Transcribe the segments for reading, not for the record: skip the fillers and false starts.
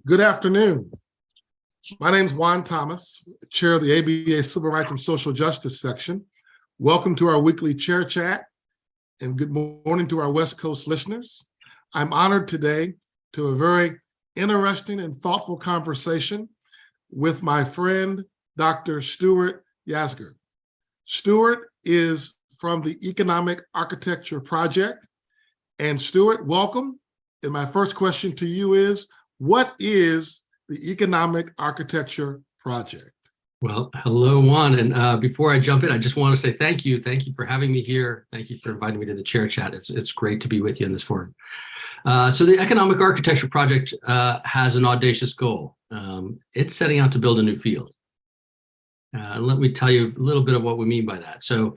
Good afternoon. My name is Juan Thomas, Chair of the ABA Civil Rights and Social Justice section. Welcome to our weekly chair chat, and good morning to our West Coast listeners. I'm honored today to a very interesting and thoughtful conversation with my friend, Dr. Stuart Yasgur. Stuart is from the Economic Architecture Project. And Stuart, welcome. And my first question to you is, what is the Economic Architecture Project? Well, hello, Juan. And before I jump in, I just want to say thank you. Thank you for having me here. Thank you for inviting me to the chair chat. It's great to be with you in this forum. So the Economic Architecture Project has an audacious goal. It's setting out to build a new field. And let me tell you a little bit of what we mean by that. So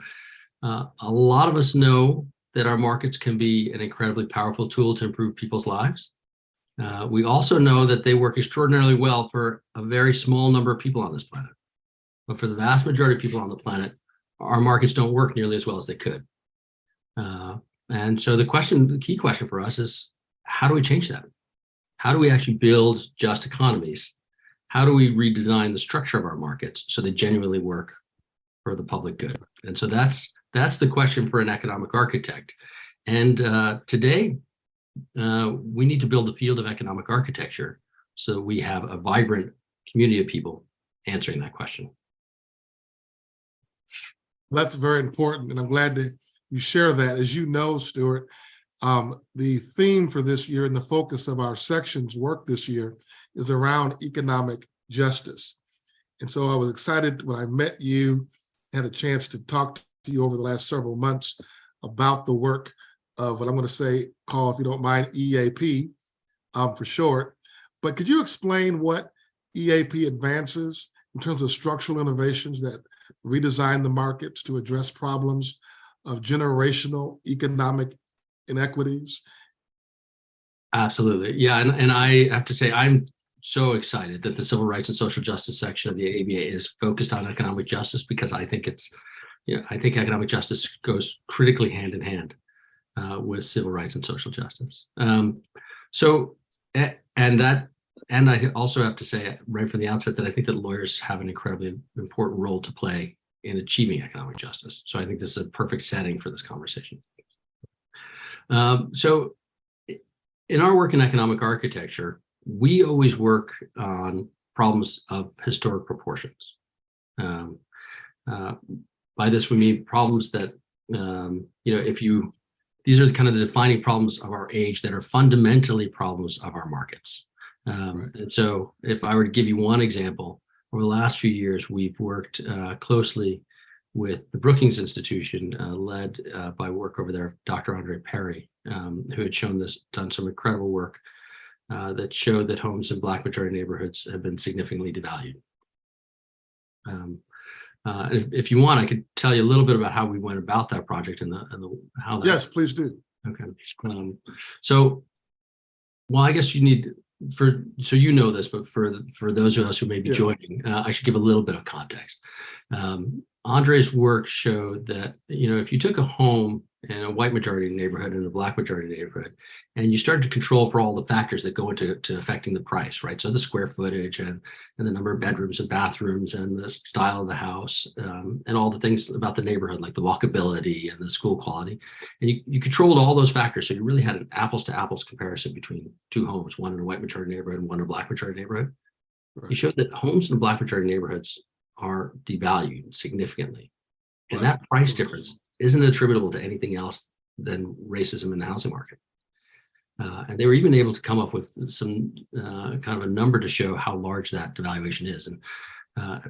a lot of us know that our markets can be an incredibly powerful tool to improve people's lives. We also know that they work extraordinarily well for a very small number of people on this planet. But for the vast majority of people on the planet, our markets don't work nearly as well as they could. And so the key question for us is, how do we change that? How do we actually build just economies? How do we redesign the structure of our markets so they genuinely work for the public good? And so that's the question for an economic architect. And today, we need to build the field of economic architecture so we have a vibrant community of people answering that question. That's very important, and I'm glad that you share that. As you know, Stuart, the theme for this year and the focus of our section's work this year is around economic justice. And so I was excited when I met you, had a chance to talk to you over the last several months about the work of what I'm going to say, call, if you don't mind, EAP for short. But could you explain what EAP advances in terms of structural innovations that redesign the markets to address problems of generational economic inequities? Absolutely. Yeah. And I have to say, I'm so excited that the Civil Rights and Social Justice section of the ABA is focused on economic justice, because I think I think economic justice goes critically hand in hand with civil rights and social justice. And I also have to say right from the outset that I think that lawyers have an incredibly important role to play in achieving economic justice. So I think this is a perfect setting for this conversation. So in our work in economic architecture, we always work on problems of historic proportions. By this, we mean problems that, these are kind of the defining problems of our age that are fundamentally problems of our markets. And so if I were to give you one example, over the last few years, we've worked closely with the Brookings Institution, led by work over there, Dr. Andre Perry, who had done some incredible work that showed that homes in Black majority neighborhoods have been significantly devalued. If you want, I could tell you a little bit about how we went about that project and how that. Yes, please do. Okay. Well, I guess you need so you know this, but for those of us who may be joining, I should give a little bit of context. Andre's work showed that, if you took a home in a white majority neighborhood and a Black majority neighborhood, and you started to control for all the factors that go into affecting the price, right? So the square footage and the number of bedrooms and bathrooms and the style of the house, and all the things about the neighborhood, like the walkability and the school quality. And you controlled all those factors. So you really had an apples to apples comparison between two homes, one in a white majority neighborhood and one in a Black majority neighborhood. Right. You showed that homes in the Black majority neighborhoods are devalued significantly. And that price difference isn't attributable to anything else than racism in the housing market. And they were even able to come up with some kind of a number to show how large that devaluation is. And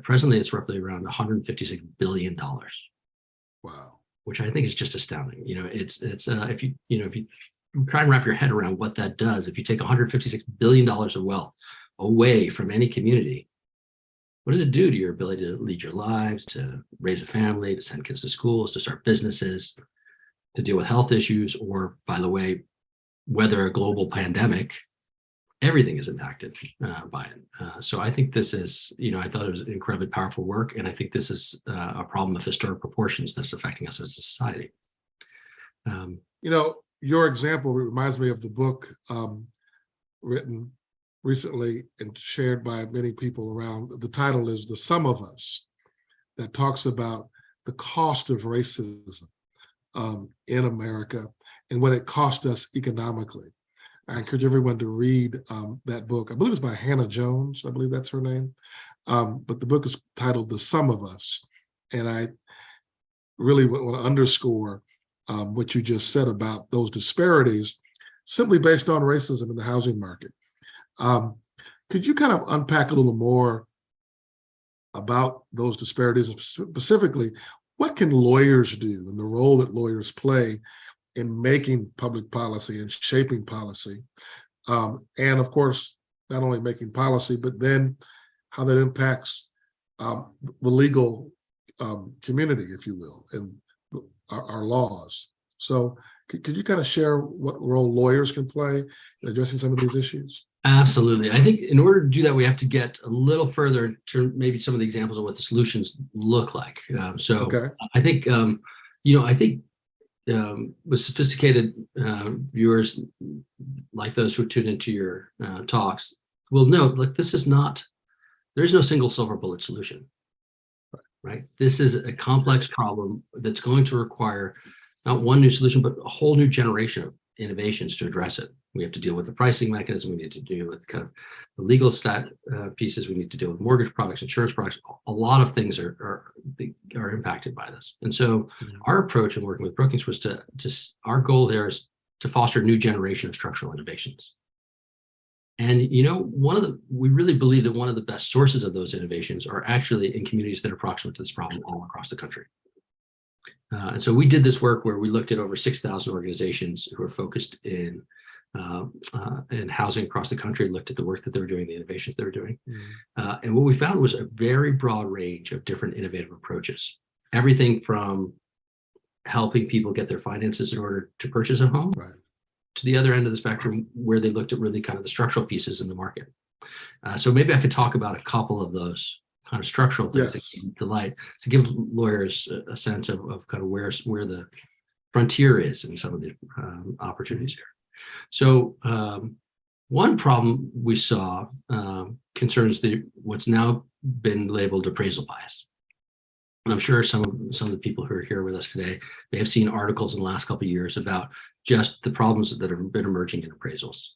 presently, it's roughly around $156 billion. Wow. Which I think is just astounding. If you try and wrap your head around what that does, if you take $156 billion of wealth away from any community, what does it do to your ability to lead your lives, to raise a family, to send kids to schools, to start businesses, to deal with health issues, or, by the way, weather a global pandemic? Everything is impacted by it. So I think this is, I thought it was incredibly powerful work, and I think this is a problem of historic proportions that's affecting us as a society. Your example reminds me of the book written recently and shared by many people around. The title is The Sum of Us, that talks about the cost of racism in America and what it cost us economically. I encourage everyone to read that book. I believe it's by Hannah Jones. I believe that's her name. But the book is titled The Sum of Us. And I really want to underscore what you just said about those disparities simply based on racism in the housing market. Could you kind of unpack a little more about those disparities, and specifically, what can lawyers do and the role that lawyers play in making public policy and shaping policy? And of course, not only making policy, but then how that impacts the legal community, if you will, and our laws. So could you kind of share what role lawyers can play in addressing some of these issues? Absolutely. I think in order to do that, we have to get a little further to maybe some of the examples of what the solutions look like. Okay. I think, with sophisticated viewers like those who tune into your talks will note, like, there's no single silver bullet solution, right? This is a complex problem that's going to require not one new solution, but a whole new generation of innovations to address it. We have to deal with the pricing mechanism. We need to deal with kind of the legal pieces. We need to deal with mortgage products, insurance products. A lot of things are impacted by this. And so our approach in working with Brookings was our goal there is to foster a new generation of structural innovations. And, we really believe that one of the best sources of those innovations are actually in communities that are proximate to this problem all across the country. And so we did this work where we looked at over 6,000 organizations who are focused in housing across the country, looked at the work that they were doing, the innovations they were doing. And what we found was a very broad range of different innovative approaches. Everything from helping people get their finances in order to purchase a home, right, to the other end of the spectrum where they looked at really kind of the structural pieces in the market. So maybe I could talk about a couple of those kind of structural things that came to light to give lawyers a sense of kind of where the frontier is in some of the opportunities here. So one problem we saw concerns what's now been labeled appraisal bias. And I'm sure some of the people who are here with us today may have seen articles in the last couple of years about just the problems that have been emerging in appraisals.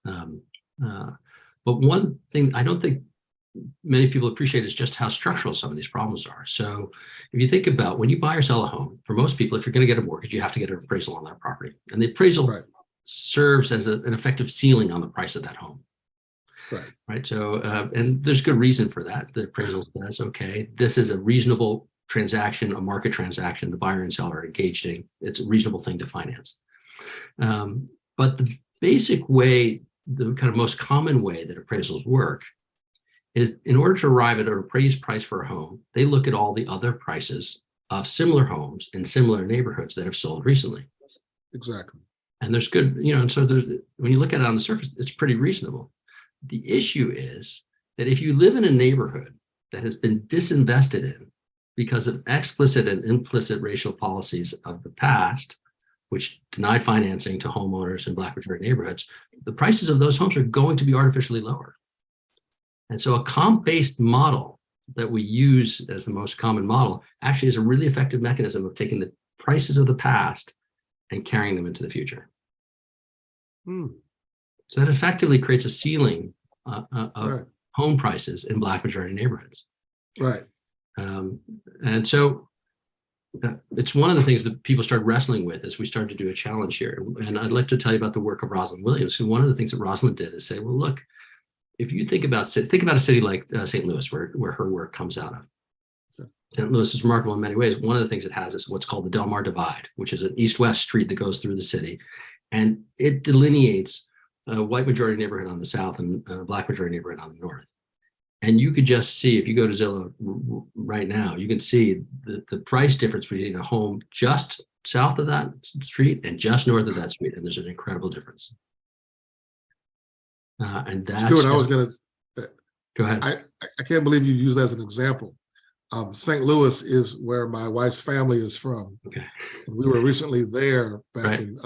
But one thing I don't think many people appreciate is just how structural some of these problems are. So if you think about when you buy or sell a home, for most people, if you're going to get a mortgage, you have to get an appraisal on that property. And the appraisal serves as an effective ceiling on the price of that home. Right. So, and there's good reason for that. The appraisal says, okay, this is a reasonable transaction, a market transaction, the buyer and seller are engaged in. It's a reasonable thing to finance. But the basic way, the kind of most common way that appraisals work is in order to arrive at an appraised price for a home, they look at all the other prices of similar homes in similar neighborhoods that have sold recently. Exactly. And there's good, and so when you look at it on the surface, it's pretty reasonable. The issue is that if you live in a neighborhood that has been disinvested in because of explicit and implicit racial policies of the past, which denied financing to homeowners in Black majority neighborhoods, the prices of those homes are going to be artificially lower. And so a comp-based model that we use as the most common model actually is a really effective mechanism of taking the prices of the past and carrying them into the future. So that effectively creates a ceiling of home prices in Black majority neighborhoods. Right. And so it's one of the things that people started wrestling with as we started to do a challenge here. And I'd like to tell you about the work of Rosalind Williams, who one of the things that Rosalind did is say, well, look, if you think about a city like St. Louis, where her work comes out of. St. Louis is remarkable in many ways. One of the things it has is what's called the Del Mar Divide, which is an east-west street that goes through the city. And it delineates a white majority neighborhood on the south and a Black majority neighborhood on the north. And you could just see, if you go to Zillow right now, you can see the price difference between a home just south of that street and just north of that street. And there's an incredible difference. And that's Stuart, I was going to go ahead. I can't believe you use that as an example. St. Louis is where my wife's family is from. Okay. And we were recently there back in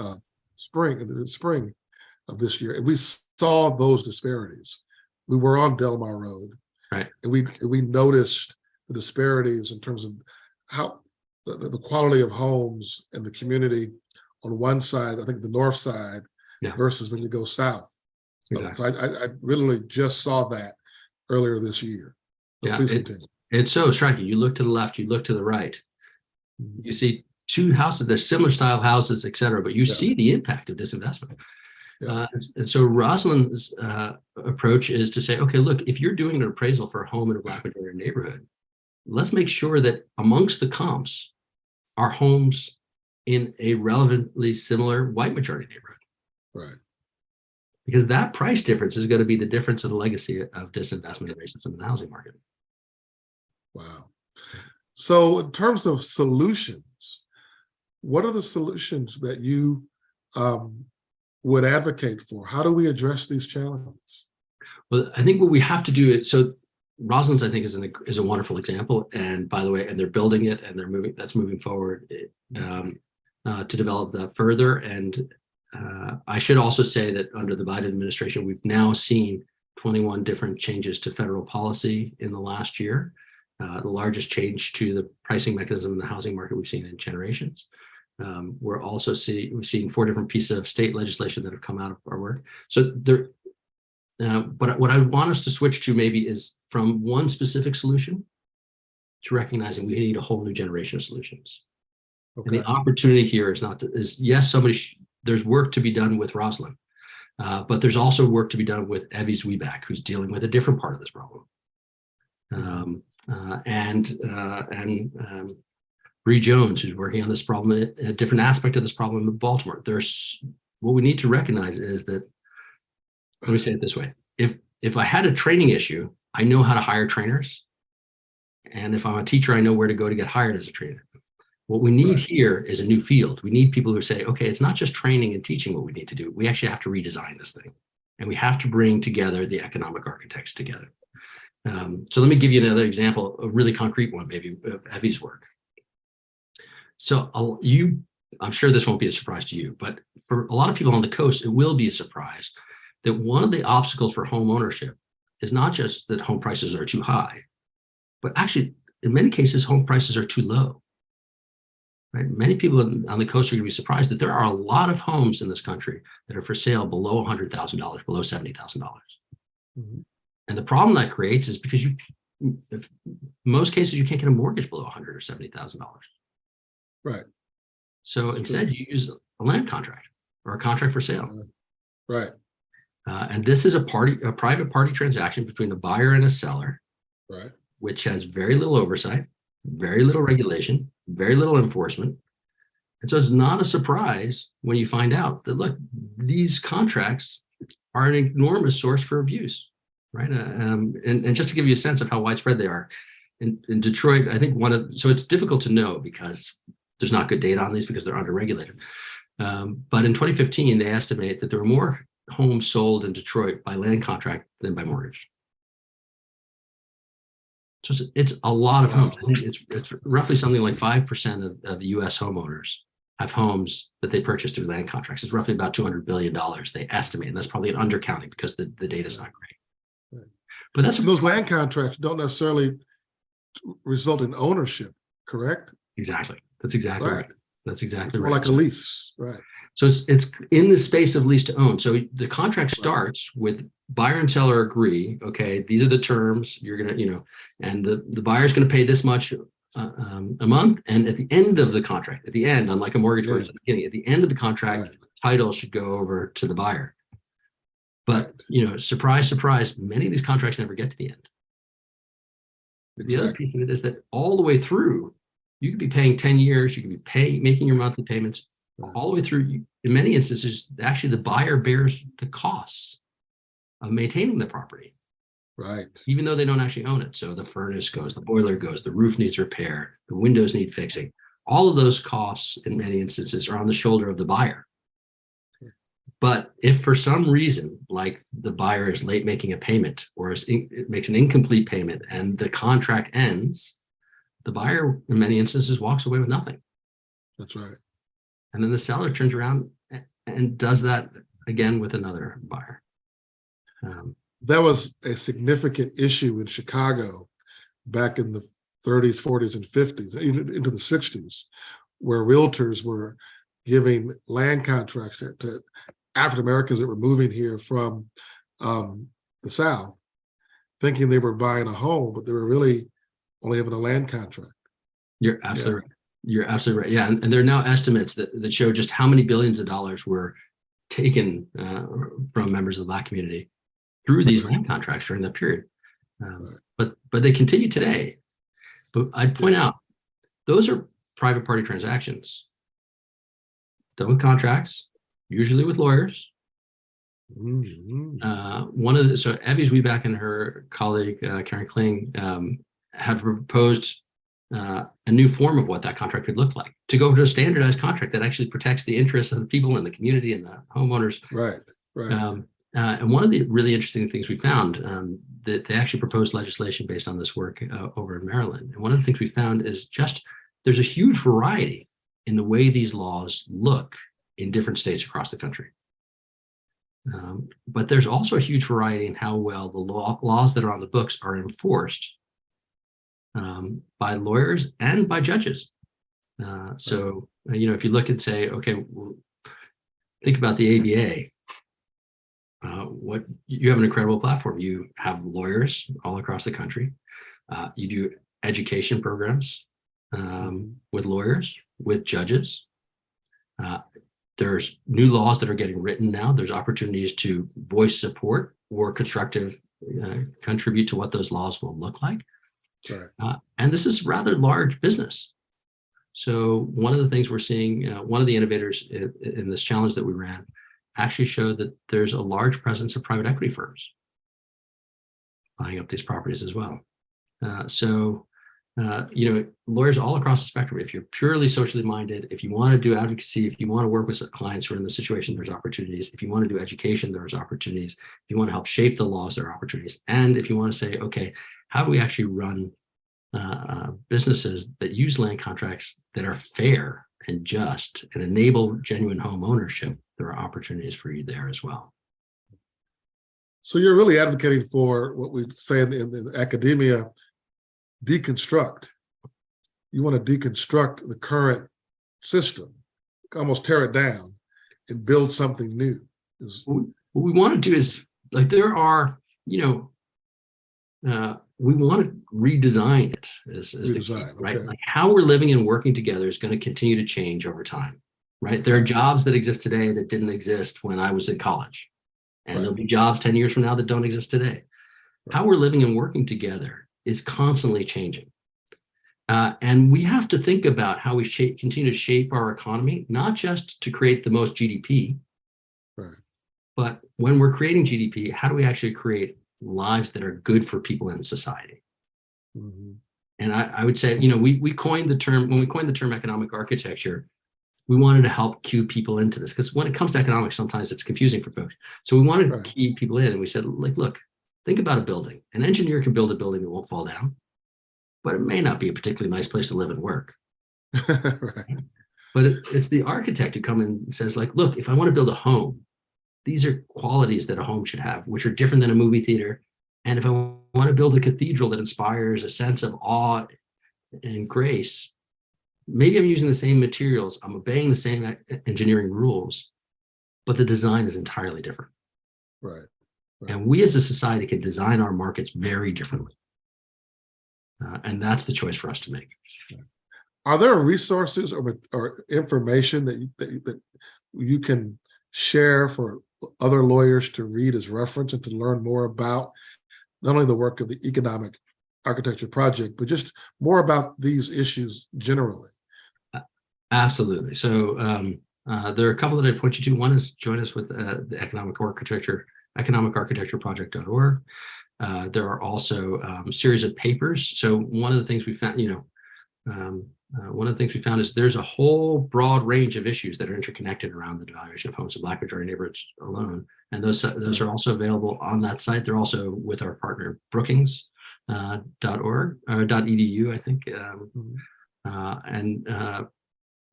spring. of this year, and we saw those disparities. We were on Delmar Road, right, and we noticed the disparities in terms of how the quality of homes in the community on one side, I think the north side, yeah, versus when you go south. exactly. So I really just saw that earlier this year. So Yeah, please continue. it's so striking. You look to the left, you look to the right, you see two houses, they're similar style houses, et cetera, but you Yeah. see the impact of disinvestment. Yeah. And so Rosalind's approach is to say, okay, look, if you're doing an appraisal for a home in a Black majority neighborhood, let's make sure that amongst the comps are homes in a relevantly similar white majority neighborhood. Right. Because that price difference is going to be the difference of the legacy of disinvestment and racism in the housing market. Wow. So in terms of solutions, what are the solutions that you would advocate for? How do we address these challenges? Well, I think what we have to do is, so Rosalind's, I think, is a wonderful example. And by the way, and they're building it and that's moving forward to develop that further. And I should also say that under the Biden administration, we've now seen 21 different changes to federal policy in the last year. The largest change to the pricing mechanism in the housing market we've seen in generations. We've seen 4 different pieces of state legislation that have come out of our work. So there, but what I want us to switch to maybe is from one specific solution to recognizing we need a whole new generation of solutions. Okay. And the opportunity here is yes, there's work to be done with Rosalind, but there's also work to be done with Evie Zwieback, who's dealing with a different part of this problem. Bree Jones, who's working on this problem, a different aspect of this problem in Baltimore. What we need to recognize is that, let me say it this way. If I had a training issue, I know how to hire trainers. And if I'm a teacher, I know where to go to get hired as a trainer. What we need here is a new field. We need people who say, okay, it's not just training and teaching what we need to do. We actually have to redesign this thing. And we have to bring together the economic architects together. So let me give you another example, a really concrete one, maybe, of Evie's work. So I'm sure this won't be a surprise to you, but for a lot of people on the coast, it will be a surprise that one of the obstacles for home ownership is not just that home prices are too high, but actually, in many cases, home prices are too low. Right? Many people on the coast are going to be surprised that there are a lot of homes in this country that are for sale below $100,000, below $70,000. Mm-hmm. And the problem that creates is because in most cases, you can't get a mortgage below $100,000 or $70,000. Right. So instead, you use a land contract or a contract for sale. Right. And this is a private party transaction between a buyer and a seller, right, which has very little oversight, very little regulation, very little enforcement. And so it's not a surprise when you find out that, look, these contracts are an enormous source for abuse, right? And just to give you a sense of how widespread they are, in Detroit, I think so it's difficult to know because there's not good data on these because they're underregulated. But in 2015, they estimate that there were more homes sold in Detroit by land contract than by mortgage. So it's a lot of homes. I think it's roughly something like 5% of U.S. homeowners have homes that they purchase through land contracts. It's roughly about $200 billion they estimate, and that's probably an undercounting because the data is not great. Right. But those land contracts don't necessarily result in ownership, correct? Exactly. That's exactly right. That's exactly right. More like a lease, right? So it's in the space of lease to own. So the contract starts with buyer and seller agree, okay, these are the terms you're going to, and the buyer's going to pay this much a month. And at the end of the contract, unlike a mortgage where it's at the beginning, at the end of the contract, title should go over to the buyer. But, surprise, surprise, many of these contracts never get to the end. Exactly. The other piece of it is that all the way through, you could be paying 10 years, you could be making your monthly payments all the way through. In many instances, actually the buyer bears the costs of maintaining the property. Right. Even though they don't actually own it. So the furnace goes, the boiler goes, the roof needs repair, the windows need fixing. All of those costs in many instances are on the shoulder of the buyer. But if for some reason, like the buyer is late making a payment or it makes an incomplete payment and the contract ends, the buyer in many instances walks away with nothing. That's right. And then the seller turns around and does that again with another buyer. That was a significant issue in Chicago back in the 30s, 40s, and 50s, even into the 60s, where realtors were giving land contracts to African Americans that were moving here from the South, thinking they were buying a home, but they were really only having a land contract. You're absolutely right. You're absolutely right. Yeah, and there are now estimates that show just how many billions of dollars were taken from members of the Black community through these land contracts during that period. But they continue today. But I'd point out, those are private party transactions done with contracts, usually with lawyers. So Evie Zwieback and her colleague Karen Kling have proposed a new form of what that contract could look like, to go to a standardized contract that actually protects the interests of the people in the community and the homeowners. Right. And one of the really interesting things we found, that they actually proposed legislation based on this work over in Maryland. And one of the things we found is just there's a huge variety in the way these laws look in different states across the country. But there's also a huge variety in how well the laws that are on the books are enforced by lawyers and by judges. So, if you look and say, okay, well, think about the ABA. What you have an incredible platform. You have lawyers all across the country. You do education programs with lawyers, with judges. There's new laws that are getting written now. There's opportunities to voice support or constructive contribute to what those laws will look like. Right. And this is rather large business. So one of the things we're seeing, one of the innovators in this challenge that we ran actually showed that there's a large presence of private equity firms buying up these properties as well. Lawyers all across the spectrum, if you're purely socially minded, if you want to do advocacy, if you want to work with clients who are in the situation, there's opportunities. If you want to do education, there's opportunities. If you want to help shape the laws, there are opportunities. And if you want to say, okay, how do we actually run businesses that use land contracts that are fair and just and enable genuine home ownership, there are opportunities for you there as well. So you're really advocating for what we say in academia, deconstruct. You want to deconstruct the current system, almost tear it down and build something new. What we want to do is, like, there are, we want to redesign it as the key, right? Okay. Like, how we're living and working together is going to continue to change over time, right? There are jobs that exist today that didn't exist when I was in college, and there'll be jobs 10 years from now that don't exist today. How we're living and working together is constantly changing. And we have to think about how we continue to shape our economy, not just to create the most GDP, but when we're creating GDP, how do we actually create lives that are good for people in society? And I would say, we coined the term, when we coined the term economic architecture, we wanted to help cue people into this, because when it comes to economics, sometimes it's confusing for folks. So we wanted to key people in, and we said, like, look, think about a building. An engineer can build a building that won't fall down, but it may not be a particularly nice place to live and work. But it's the architect who comes in and says, like, look, if I want to build a home, these are qualities that a home should have, which are different than a movie theater. And if I want to build a cathedral that inspires a sense of awe and grace, maybe I'm using the same materials, I'm obeying the same engineering rules, but the design is entirely different. Right. And we as a society can design our markets very differently. And that's the choice for us to make. Are there resources or information that you can share for other lawyers to read as reference and to learn more about not only the work of the Economic Architecture Project, but just more about these issues generally? Absolutely. So there are a couple that I point you to. One is join us with the Economic Architecture Project.org. There are also a series of papers. So one of the things we found, is there's a whole broad range of issues that are interconnected around the devaluation of homes in Black majority neighborhoods alone. And those are also available on that site. They're also with our partner Brookings.org or .edu, I think.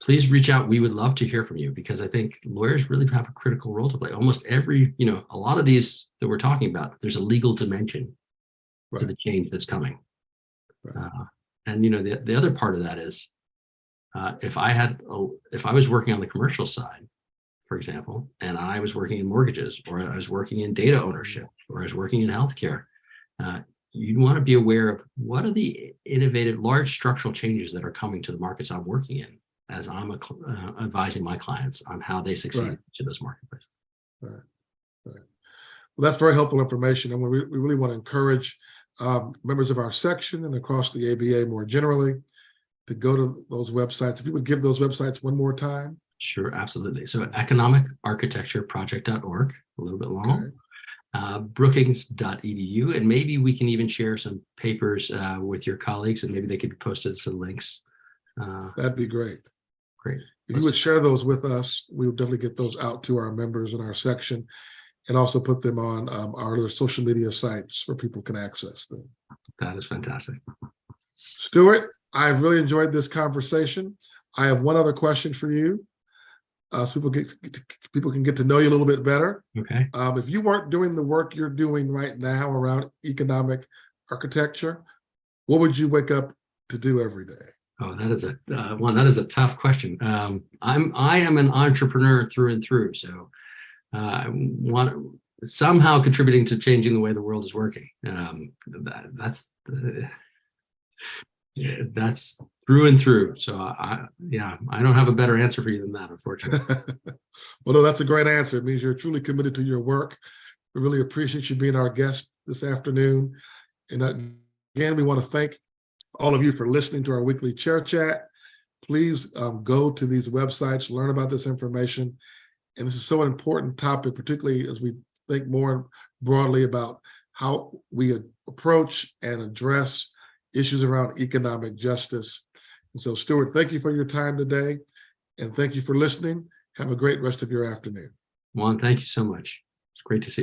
please reach out. We would love to hear from you, because I think lawyers really have a critical role to play. Almost every, a lot of these that we're talking about, there's a legal dimension to the change that's coming. Right. And the other part of that is, if I was working on the commercial side, for example, and I was working in mortgages, or I was working in data ownership, or I was working in healthcare, you'd want to be aware of what are the innovative, large structural changes that are coming to the markets I'm working in, as I'm advising my clients on how they succeed in those marketplaces. Right. Well, that's very helpful information, and we really want to encourage members of our section and across the ABA more generally to go to those websites. If you would give those websites one more time. Sure, absolutely. So economicarchitectureproject.org, a little bit long, brookings.edu, and maybe we can even share some papers with your colleagues, and maybe they could post it some links. That'd be great. Great. If you would share those with us, we will definitely get those out to our members in our section, and also put them on our other social media sites where people can access them. That is fantastic. Stuart, I've really enjoyed this conversation. I have one other question for you, so people can get to know you a little bit better. Okay. If you weren't doing the work you're doing right now around economic architecture, what would you wake up to do every day? Oh, that is a tough question. I am an entrepreneur through and through, so I want somehow contributing to changing the way the world is working. That's through and through. So I don't have a better answer for you than that, unfortunately. Well, no, that's a great answer. It means you're truly committed to your work. We really appreciate you being our guest this afternoon. And again, we want to thank all of you for listening to our weekly chair chat. Please go to these websites, learn about this information. And this is so an important topic, particularly as we think more broadly about how we approach and address issues around economic justice. And so, Stuart, thank you for your time today, and thank you for listening. Have a great rest of your afternoon. Juan, thank you so much. It's great to see you.